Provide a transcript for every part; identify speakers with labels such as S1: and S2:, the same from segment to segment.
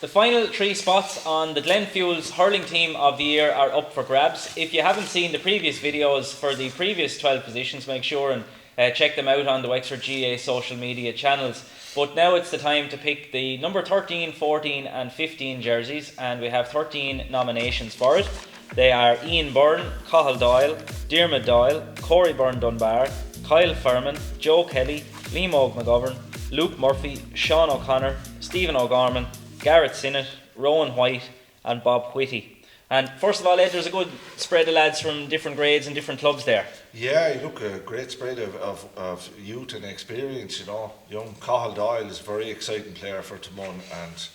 S1: The final 3 spots on the Glen Fuels Hurling Team of the Year are up for grabs. If you haven't seen the previous videos for the previous 12 positions, make sure and check them out on the Wexford GA social media channels. But now it's the time to pick the number 13, 14 and 15 jerseys, and we have 13 nominations for it. They are Ian Byrne, Cathal Doyle, Diarmuid Doyle, Corey Byrne Dunbar, Kyle Furman, Joe Kelly, Liam McGovern, Luke Murphy, Sean O'Connor, Stephen O'Gorman, Garrett Sinnott, Rowan White and Bob Whitty. And first of all, Ed, there's a good spread of lads from different grades and different clubs there.
S2: Yeah, look, a great spread of youth and experience, you know. Young Cathal Doyle is a very exciting player for Timon, and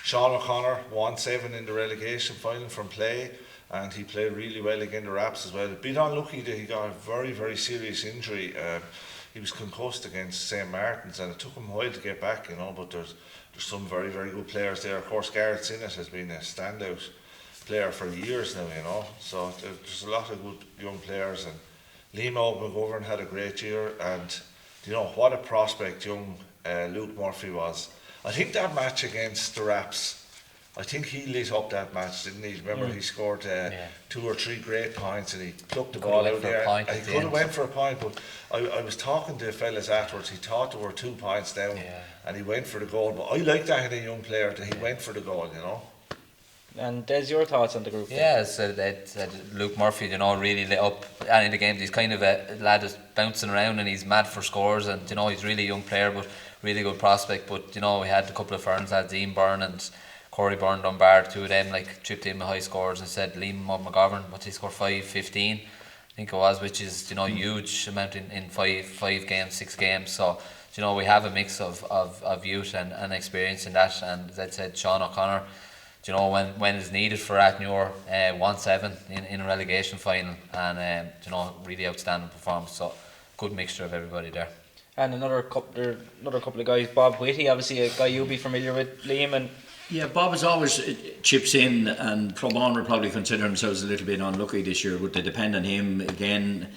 S2: Sean O'Connor won 7 in the relegation final from play, and he played really well against the Raps as well. A bit unlucky that he got a very, very serious injury. He was concussed against St. Martin's, and it took him a while to get back, you know, but there's some very, very good players there. Of course, Garrett Sinnott has been a standout player for years now, you know, so there's a lot of good young players, and Liam McGovern had a great year, and you know what a prospect young Luke Murphy was. I think that match against the Raps, I think he lit up that match, didn't he? Remember, he scored 2 or 3 great points, and he plucked the ball out there. He could have went for a point, but I was talking to the fellas afterwards. He thought there were 2 points down, and he went for the goal. But I like that in a young player, that he went for the goal, you know.
S1: And Des, your thoughts on the group?
S3: Yeah, so Luke Murphy, you know, really lit up any of the games. He's kind of a lad that's bouncing around, and he's mad for scores, and you know, he's really a young player, but really good prospect. But you know, we had a couple of Ferns lads, Ian Byrne and Corey Byrne Dunbar, 2 of them like chipped in with high scores, and said Liam McGovern, but he scored 5-15, I think it was, which is, you know, huge amount in 5 games, 6 games. So you know, we have a mix of youth and experience in that. And as I said, Sean O'Connor, you know, when it's needed for Athnure, 1-7 in a relegation final, and you know, really outstanding performance. So good mixture of everybody there.
S1: And another couple of guys, Bob Whitty, obviously a guy you'll be familiar with, Liam. And
S4: yeah, Bob is always chips in, and Probon will probably consider themselves a little bit unlucky this year, but they depend on him again.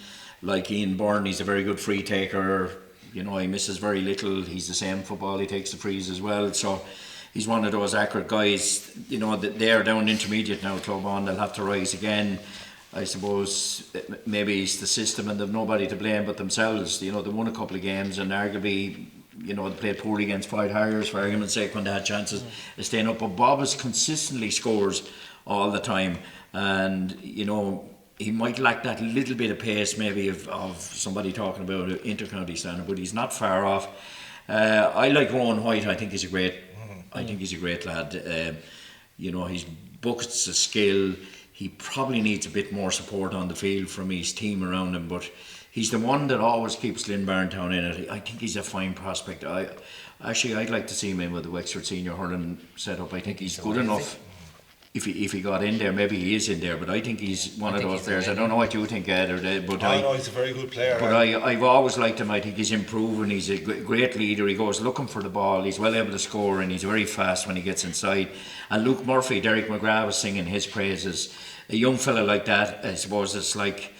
S4: Like Ian Byrne, he's a very good free taker. You know, he misses very little. He's the same football. He takes the frees as well. So he's one of those accurate guys. You know, that they're down intermediate now. Probon, they'll have to rise again. I suppose maybe it's the system, and they've nobody to blame but themselves. You know, they won a couple of games, and arguably, you know, they played poorly against Fight Harriers for argument's sake when they had chances of staying up. But Bob consistently scores all the time, and you know, he might lack that little bit of pace maybe of somebody talking about an inter-county standard, but he's not far off. I like Rowan White. I think he's a great lad. You know, he's buckets of skill. He probably needs a bit more support on the field from his team around him, but he's the one that always keeps Linbarntown in it. I think he's a fine prospect. I'd like to see him in with the Wexford Senior Hurling setup. I think he's good enough. If he got in there, maybe he is in there, but I think he's one of those players. I don't know what you think, Ed, but
S2: I know he's a very good player.
S4: But I've always liked him. I think he's improving. He's a great leader. He goes looking for the ball. He's well able to score, and he's very fast when he gets inside. And Luke Murphy, Derek McGrath was singing his praises. A young fella like that, I suppose it's like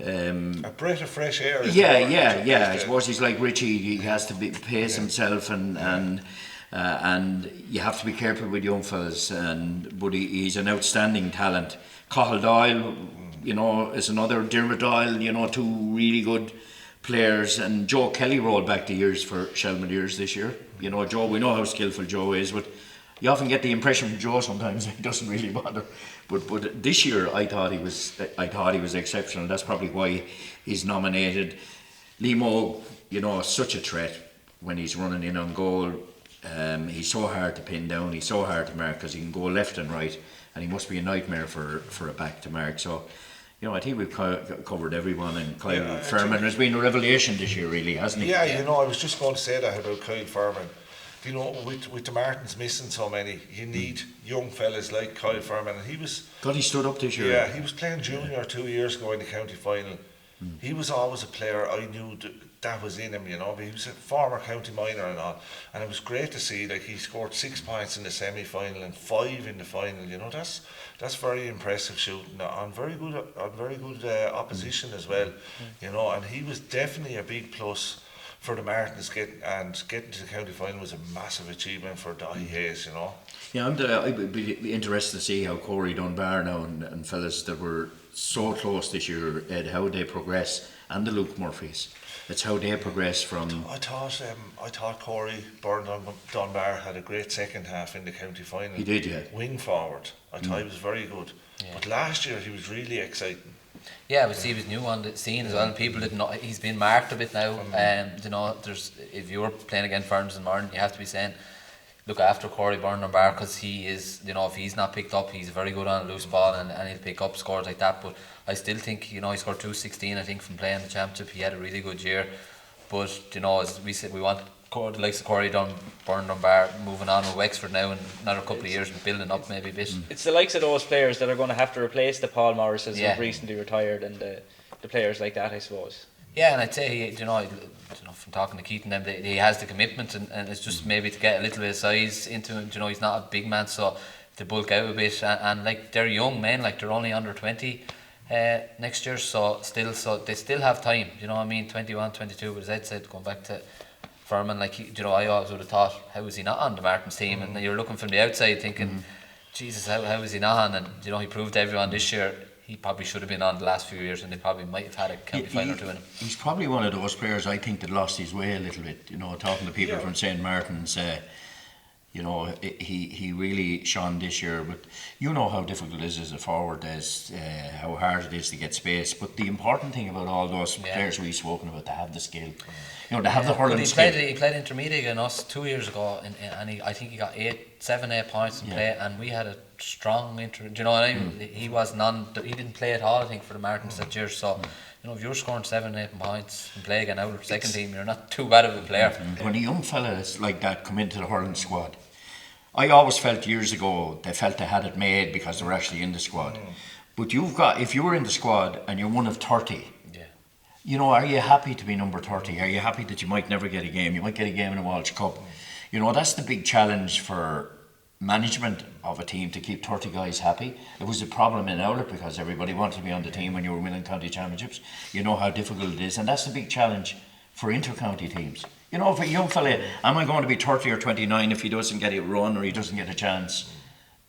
S2: a breath of fresh air.
S4: Yeah. I suppose he's like Richie. He has to pace himself, and you have to be careful with young fellas. But he's an outstanding talent. Cathal Doyle, you know, is another. Diarmuid Doyle, you know, 2 really good players. And Joe Kelly rolled back the years for Shelmadiers this year. You know, Joe, we know how skillful Joe is, but you often get the impression from Joe sometimes he doesn't really bother. But this year I thought he was exceptional. That's probably why he's nominated. Limo, you know, such a threat when he's running in on goal. He's so hard to pin down. He's so hard to mark because he can go left and right, and he must be a nightmare for a back to mark. So, you know, I think we've covered everyone, and Kyle Furman has been a revelation this year, really, hasn't he?
S2: Yeah, you know, I was just going to say that about Kyle Furman. You know, with the Martins missing so many, you need young fellas like Kyle Furman, and he
S4: stood up this year.
S2: Yeah, he was playing junior 2 years ago in the county final. He was always a player I knew that was in him, you know. He was a former county minor and all, and it was great to see. Like, he scored 6 points in the semi-final and 5 in the final. You know, that's very impressive shooting on very good opposition as well. You know, and he was definitely a big plus for the Martins getting to the county final was a massive achievement for Dahi Hayes, you know.
S4: Yeah, I'd be interested to see how Corey Dunbar now and fellas that were so close this year, Ed, how they progress, and the Luke Murphys. It's how they progress from.
S2: I thought Corey Dunbar had a great second half in the county final.
S4: He did, yeah.
S2: Wing forward. I thought he was very good.
S3: Yeah.
S2: But last year he was really exciting.
S3: Yeah, but see, he was new on the scene as well. People didn't know he's been marked a bit now. You know, if you were playing against Ferns and Martin, you have to be saying, look after Corey Dunbar, because he is, you know, if he's not picked up, he's very good on a loose ball and he'll pick up scores like that. But I still think, you know, he scored 216, I think, from playing the championship. He had a really good year. But, you know, as we said, we want the likes of Corey Dunbar moving on with Wexford now in another couple of years and building up maybe a bit.
S1: It's the likes of those players that are going to have to replace the Paul Morrises who've recently retired, and the players like that, I suppose.
S3: Yeah, and I'd say, you know, from talking to Keaton, he has the commitment, and it's just maybe to get a little bit of size into him. You know, he's not a big man, so to bulk out a bit, and like they're young men, like they're only under 20 next year, so they still have time. You know what I mean? 21, 22. But as Ed said, going back to Furman, like, you know, I always would have thought, how is he not on the Martins team? And you're looking from the outside thinking, Jesus, how is he not on? And you know, he proved to everyone this year he probably should have been on the last few years, and they probably might have had a county final or two in him.
S4: He's probably one of those players, I think, that lost his way a little bit. You know, talking to people from St. Martin's, you know, he really shone this year. But you know how difficult it is as a forward, how hard it is to get space. But the important thing about all those players we've spoken about, they have the skill. You know, they have the hurling skill.
S3: He played intermediate against us 2 years ago, and I think he got 7, 8 points in play, and we had a strong do you know what I mean? He didn't play at all, I think, for the Martins that year. So, you know, if you're scoring 7, 8 points and play again out of the second team, you're not too bad of a player.
S4: When a young fella like that come into the hurling squad, I always felt years ago they felt they had it made because they were actually in the squad. But if you were in the squad and you're one of 30, you know, are you happy to be number 30? Are you happy that you might never get a game? You might get a game in a Walsh Cup. You know, that's the big challenge for management of a team, to keep 30 guys happy. It was a problem in Owlet because everybody wanted to be on the team when you were winning county championships. You know how difficult it is, and that's the big challenge for inter-county teams. You know, if a young fella, am I going to be 30 or 29 if he doesn't get a run or he doesn't get a chance?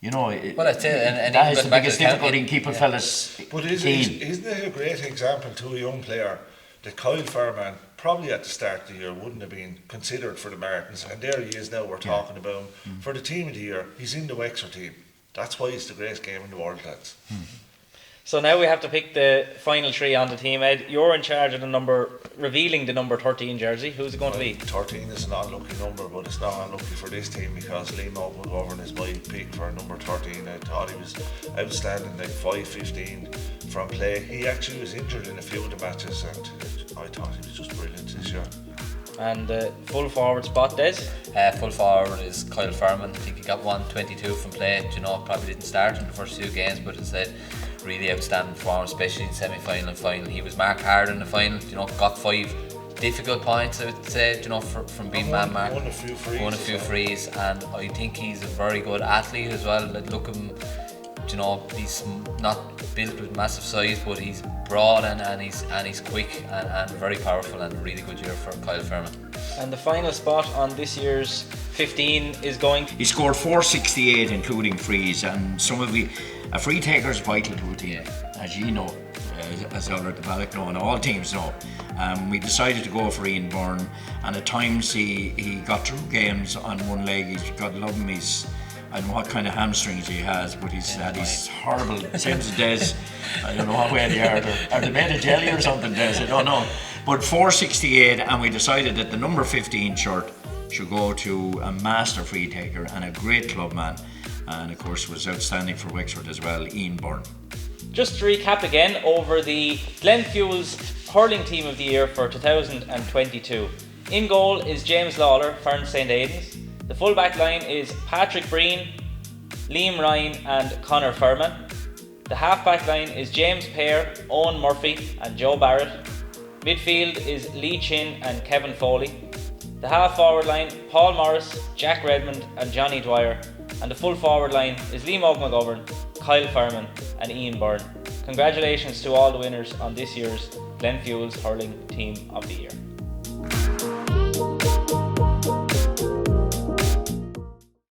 S4: You know,
S3: well, that's it. And
S4: that is the biggest difficulty in keeping fellas
S2: But
S4: keen.
S2: isn't it a great example to a young player that Kyle Fairman probably at the start of the year wouldn't have been considered for the Martins, and there he is now, we're talking about him for the team of the year. He's in the Wexford team. That's why it's the greatest game in the world, lads.
S1: So now we have to pick the final three on the team. Ed, you're in charge of revealing the number 13 jersey. Who's it going to be? 13
S2: is an unlucky number, but it's not unlucky for this team because Liam McGovern is my pick for number 13. I thought he was outstanding, like 5-15 from play. He actually was injured in a few of the matches, and I thought he was just brilliant this year.
S1: And full forward spot, Des?
S3: Full forward is Kyle Furman. I think he got 122 from play. You know, probably didn't start in the first few games, but as I said, really outstanding performance, especially in semi-final and final. He was marked hard in the final. You know, got 5 difficult points, I would say. You know, from being man-marked.
S2: Won a few frees,
S3: and I think he's a very good athlete as well. Like, look at him. You know, he's not built with massive size, but he's broad and he's quick and very powerful, and a really good year for Kyle Furman.
S1: And the final spot on this year's 15 is going.
S4: He scored 468 including frees, and a free taker is vital to a team, as you know, as Elder the Ballock know, and all teams know. We decided to go for Ian Byrne, and at times he got through games on one leg. He's got love him. I don't know what kind of hamstrings he has, but he's had these horrible, same as Des. I don't know what way they are. Are they made of jelly or something, Des? I don't know. But 468, and we decided that the number 15 shirt should go to a master free taker and a great club man, and of course was outstanding for Wexford as well, Ian Byrne.
S1: Just to recap again over the Glen Fuels Hurling Team of the Year for 2022. In goal is James Lawler, Ferns St. Aidan's. The full back line is Patrick Breen, Liam Ryan and Conor Furman. The half back line is James Pear, Owen Murphy and Joe Barrett. Midfield is Lee Chin and Kevin Foley. The half forward line, Paul Morris, Jack Redmond and Johnny Dwyer. And the full forward line is Liam McGovern, Kyle Furman and Ian Byrne. Congratulations to all the winners on this year's Glen Fuels Hurling Team of the Year.